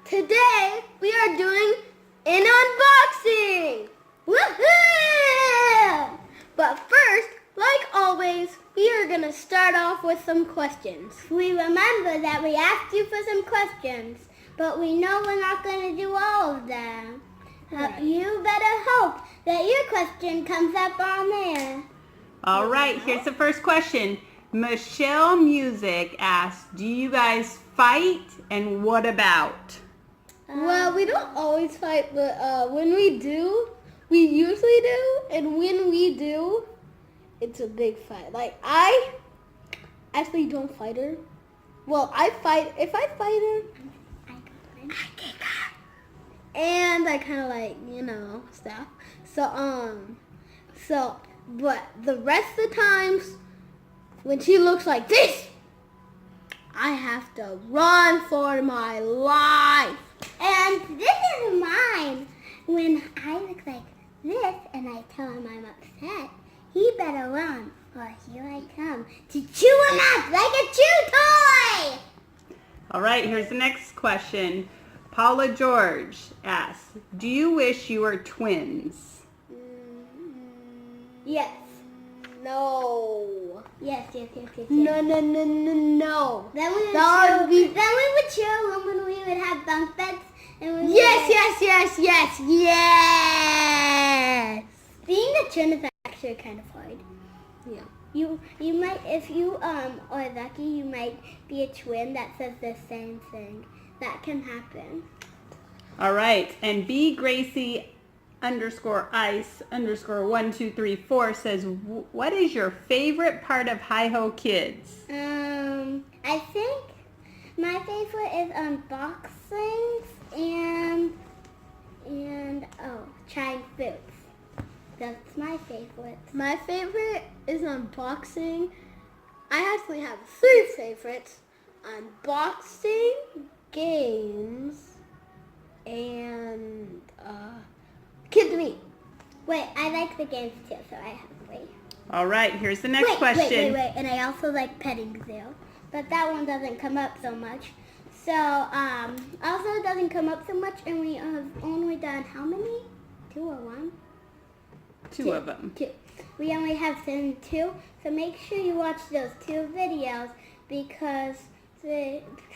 Today we are doing an unboxing! Woohoo! But first, like always, we are going to start off with some questions. We remember that we asked you for some questions, but we know we're not going to do all of them. Right. You better hope that your question comes up on there. All right, here's the first question. Michelle Music asks, do you guys fight and what about? Well, we don't always fight, but when we do, we usually do. And when we do, it's a big fight. Like, I actually don't fight her. Well, I fight. If I fight her, I kick her. And I kind of like, stuff. But the rest of the times, when she looks like this, I have to run for my life. And this is mine. When I look like this and I tell him I'm upset, he better run, or here I come to chew him up like a chew toy. All right, here's the next question. Paula George asks, do you wish you were twins? Yes. No. Yes. No. Then we would That would be- chill and when we would have bunk beds. And we Yes. Being a twin is actually kind of hard. Yeah. You might, if you are lucky, you might be a twin that says the same thing. That can happen. All right, and B Gracie _ice _1234 says, what is your favorite part of Hi-Ho Kids? I think my favorite is unboxings and trying foods. That's my favorite. My favorite is unboxing. I actually have 3 favorites. Unboxing, games, and Kids Meet. Wait, I like the games too, so I have 3. All right, here's the next question. Wait. And I also like Petting Zoo, but that one doesn't come up so much. So, also it doesn't come up so much, and we have only done how many? 2 or 1? Two of them. 2. We only have done 2, so make sure you watch those 2 videos because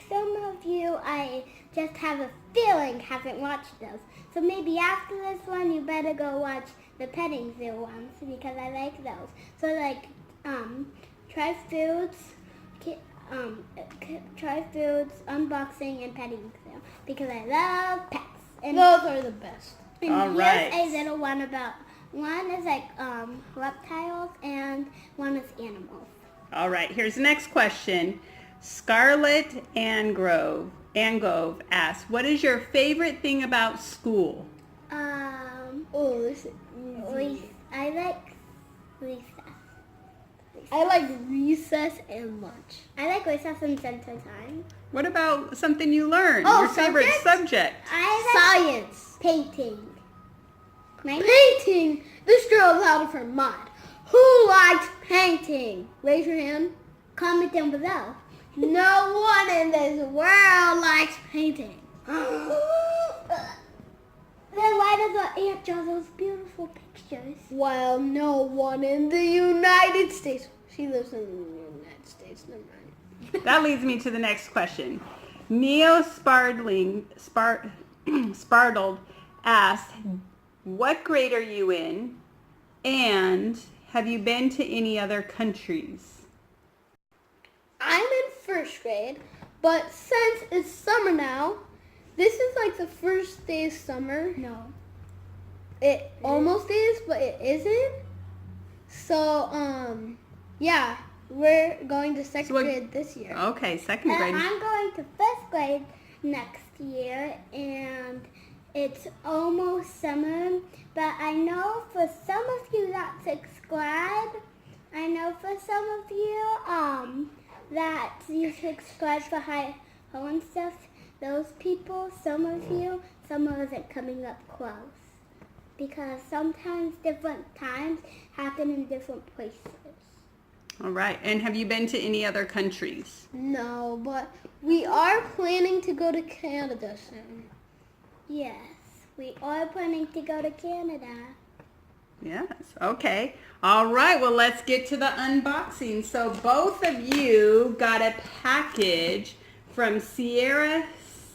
some of you, I just have a feeling, haven't watched those. So maybe after this one, you better go watch the Petting Zoo ones because I like those. So like, Try Foods, Unboxing, and Petting Zoo because I love pets. And Those are the best. and All here's right. a little one about, one is like reptiles and one is animals. All right, here's the next question. Scarlett Angrove asks, what is your favorite thing about school? Oh, this is easy. I like recess. I like recess and lunch. I like recess and center time. What about something you learned? Oh, your favorite subject? I like Science. painting. Painting. This girl is out of her mind. Who likes painting? Raise your hand. Comment down below. No one in this world likes painting. Then why does our aunt draw those beautiful pictures? Well, no one in the United States. She lives in the United States. Never mind. That leads me to the next question. Neo Spartled asks, what grade are you in? And have you been to any other countries? I'm in 1st grade, but since it's summer now, this is like the first day of summer. No. It almost is, but it isn't. So, yeah, we're going to 2nd grade this year. Okay, 2nd And grade. I'm going to 5th grade next year, and it's almost summer. But I know for some of you that subscribe, I know for some of you that you subscribe for Hi-Ho and stuff. Those people, some of you, summer isn't coming up close. Because sometimes different times happen in different places. All right. And have you been to any other countries? No, but we are planning to go to Canada soon. Yes, we are planning to go to Canada. Yes. Okay. All right. Well, let's get to the unboxing. So both of you got a package from Sierra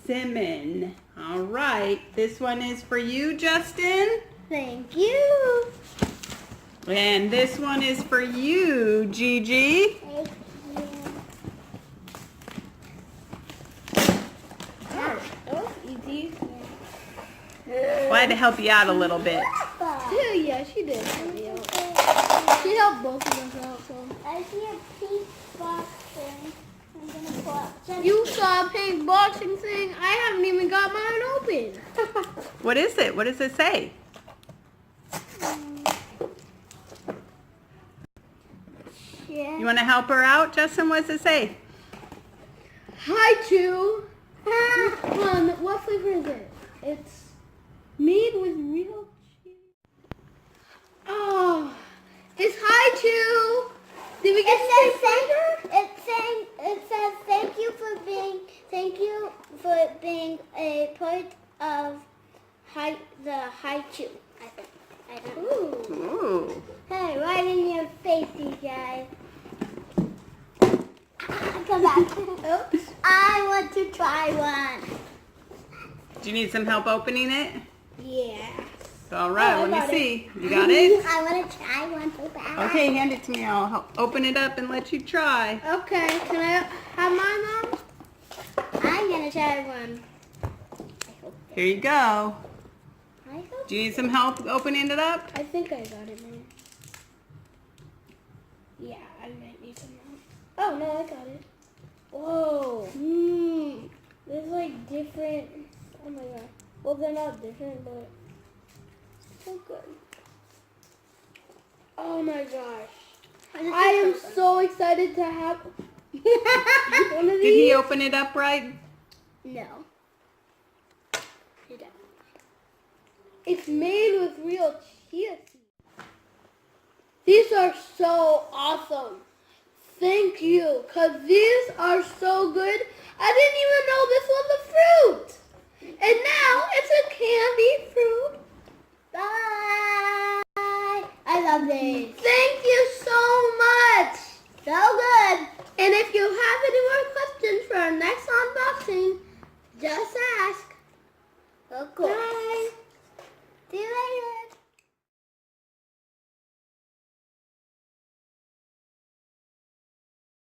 Simon. All right. This one is for you, Justin. Thank you. And this one is for you, Gigi. Thank you. That was easy. Well, I had to help you out a little bit. Yeah, she did. She helped both of us out. So I see a pink box thing. I'm gonna pull up. Just you saw a pink boxing thing. I haven't even got mine open. What is it? What does it say? yeah. You want to help her out, Justin? What does it say? Hi, Chew. What flavor is it? It's made with real cheese. Oh, it's Hi, Chew. Did we get It says thank you for being a part of the Haichu. I don't know. Ooh. Ooh. Hey, right in your face, you guys. Come back. Oops. I want to try one. Do you need some help opening it? Yeah. All right, Oh, I let me got see. You got it? I want to try one so bad. Okay, hand it to me. I'll help open it up and let you try. Okay. Can I have mine, Mom? I'm gonna try one. Here you go. I hope. Do you need some help opening it up? I think I got it, Mom. Yeah, I might need some help. Oh no, I got it. Whoa. There's like different. Oh my god. Well, they're not different, but so good. Oh my gosh. I am so excited to have one of Did he these. open it up right? No. It's made with real chia seeds. These are so awesome. Thank you, because these are so good. I didn't even know this was a fruit. And now it's a candy fruit. Bye. I love this. Thank you so much.